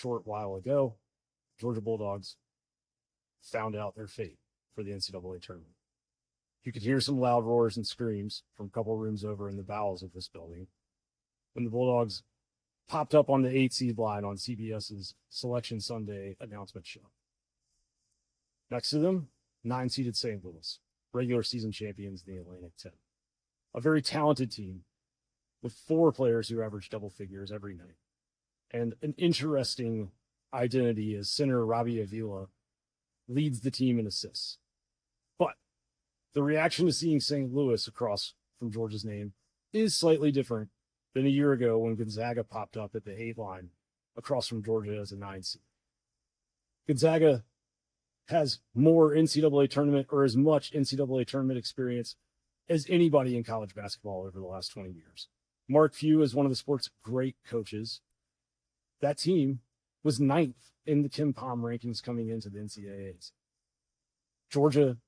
short while ago, Georgia Bulldogs found out their fate for the NCAA tournament. You could hear some loud roars and screams from a couple rooms over in the bowels of this building when the Bulldogs popped up on the 8 seed line on CBS's Selection Sunday announcement show. Next to them, 9-seeded St. Louis, regular season champions in the Atlantic 10. A very talented team with 4 players who average double figures every night. And an interesting identity as center Robbie Avila leads the team in assists. But the reaction to seeing St. Louis across from Georgia's name is slightly different than a year ago when Gonzaga popped up at the 8 line across from Georgia as a 9 seed. Gonzaga has more NCAA tournament or as much NCAA tournament experience as anybody in college basketball over the last 20 years. Mark Few is one of the sport's great coaches. That team was 9th in the Kim Pom rankings coming into the NCAAs. Georgia,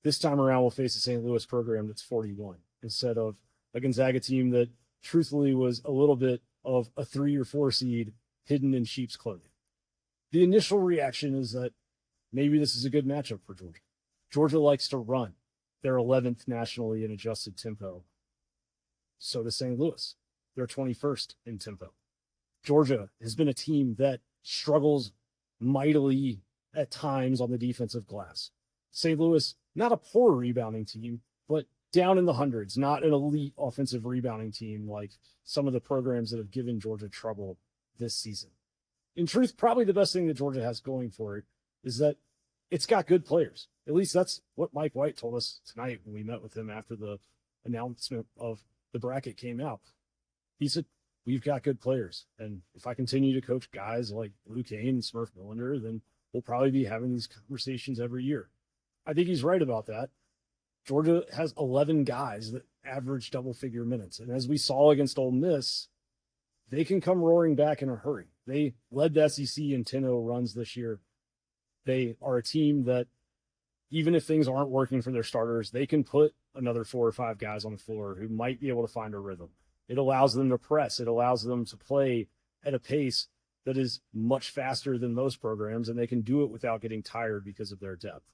this time around, will face a St. Louis program that's 41 instead of a Gonzaga team that truthfully was a little bit of a 3 or 4 seed hidden in sheep's clothing. The initial reaction is that maybe this is a good matchup for Georgia. Georgia likes to run. They're 11th nationally in adjusted tempo. So does St. Louis. They're 21st in tempo. Georgia has been a team that struggles mightily at times on the defensive glass. St. Louis, not a poor rebounding team, but down in the hundreds, not an elite offensive rebounding team like some of the programs that have given Georgia trouble this season. In truth, probably the best thing that Georgia has going for it is that it's got good players. At least that's what Mike White told us tonight when we met with him after the announcement of the bracket came out. He said, we've got good players. And if I continue to coach guys like Blue Kane and Smurf Millender, then we'll probably be having these conversations every year. I think he's right about that. Georgia has 11 guys that average double-figure minutes. And as we saw against Ole Miss, they can come roaring back in a hurry. They led the SEC in 10-0 runs this year. They are a team that, even if things aren't working for their starters, they can put another 4 or 5 guys on the floor who might be able to find a rhythm. It allows them to press. It allows them to play at a pace that is much faster than most programs, and they can do it without getting tired because of their depth.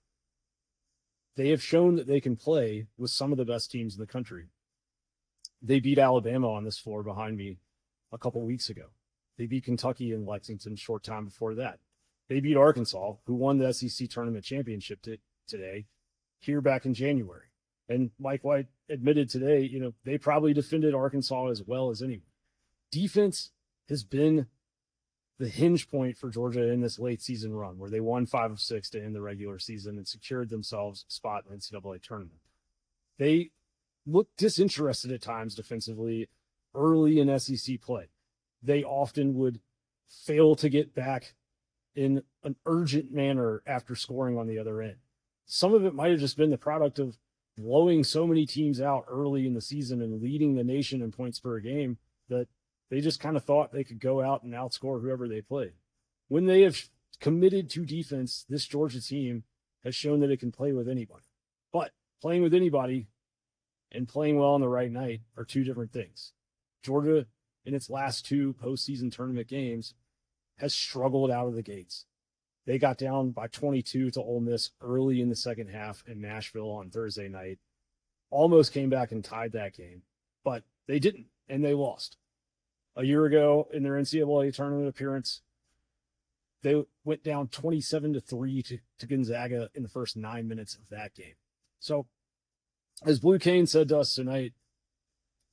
They have shown that they can play with some of the best teams in the country. They beat Alabama on this floor behind me a couple weeks ago. They beat Kentucky and Lexington short time before that. They beat Arkansas, who won the SEC tournament championship today, here back in January. And Mike White admitted today, they probably defended Arkansas as well as anyone. Defense has been the hinge point for Georgia in this late season run, where they won 5 of 6 to end the regular season and secured themselves a spot in the NCAA tournament. They looked disinterested at times defensively early in SEC play. They often would fail to get back in an urgent manner after scoring on the other end. Some of it might have just been the product of blowing so many teams out early in the season and leading the nation in points per game that they just kind of thought they could go out and outscore whoever they played. When they have committed to defense, this Georgia team has shown that it can play with anybody. But playing with anybody and playing well on the right night are two different things. Georgia, in its last 2 postseason tournament games, has struggled out of the gates. They got down by 22 to Ole Miss early in the second half in Nashville on Thursday night. Almost came back and tied that game, but they didn't, and they lost. A year ago in their NCAA tournament appearance, they went down 27-3 to Gonzaga in the first 9 minutes of that game. So, as Blue Kane said to us tonight,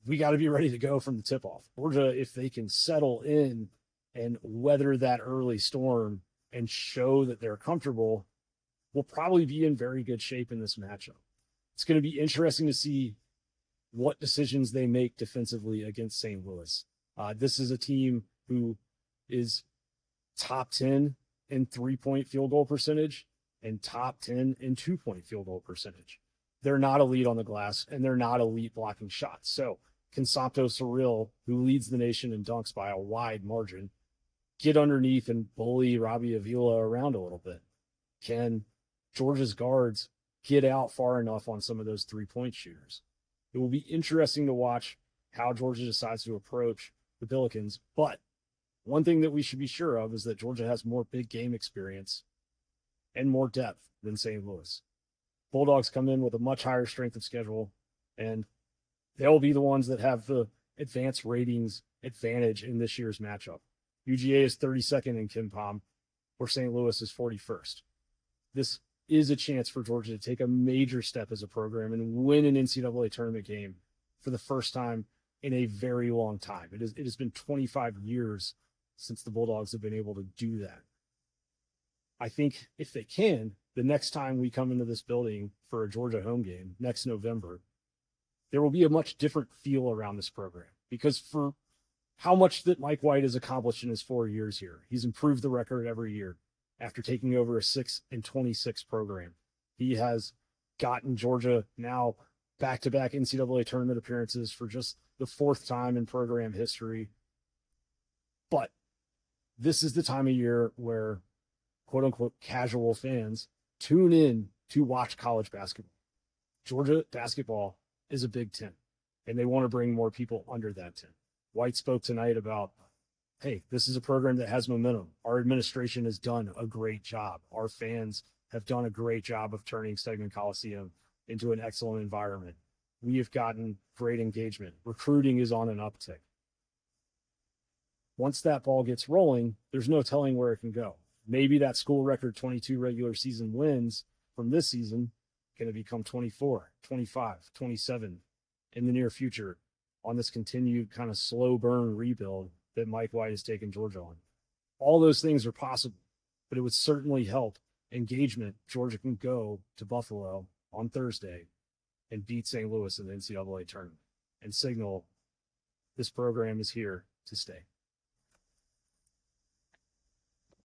we got to be ready to go from the tip-off. Georgia, if they can settle in and weather that early storm and show that they're comfortable, will probably be in very good shape in this matchup. It's going to be interesting to see what decisions they make defensively against St. Louis. This is a team who is top 10 in 3-point field goal percentage and top 10 in 2-point field goal percentage. They're not elite on the glass, and they're not elite blocking shots. So can Santos Surreal, who leads the nation in dunks by a wide margin, get underneath and bully Robbie Avila around a little bit? Can Georgia's guards get out far enough on some of those 3-point shooters? It will be interesting to watch how Georgia decides to approach the Billikens, but one thing that we should be sure of is that Georgia has more big game experience and more depth than St. Louis. Bulldogs come in with a much higher strength of schedule, and they'll be the ones that have the advanced ratings advantage in this year's matchup. UGA is 32nd in KenPom, where St. Louis is 41st. This is a chance for Georgia to take a major step as a program and win an NCAA tournament game for the first time in a very long time. It has been 25 years since the Bulldogs have been able to do that. I think if they can, the next time we come into this building for a Georgia home game next November, there will be a much different feel around this program, because for how much that Mike White has accomplished in his 4 years here, he's improved the record every year after taking over a 6-26 program. He has gotten Georgia now back-to-back NCAA tournament appearances for just the 4th time in program history. But this is the time of year where quote-unquote casual fans tune in to watch college basketball. Georgia basketball is a Big Ten, and they want to bring more people under that tent. White spoke tonight about, hey, this is a program that has momentum. Our administration has done a great job. Our fans have done a great job of turning Stegman Coliseum into an excellent environment. We have gotten great engagement. Recruiting is on an uptick. Once that ball gets rolling, there's no telling where it can go. Maybe that school record 22 regular season wins from this season going to become 24, 25, 27 in the near future on this continued kind of slow burn rebuild that Mike White has taken Georgia on. All those things are possible, but it would certainly help engagement. Georgia can go to Buffalo on Thursday and beat St. Louis in the NCAA tournament and signal this program is here to stay.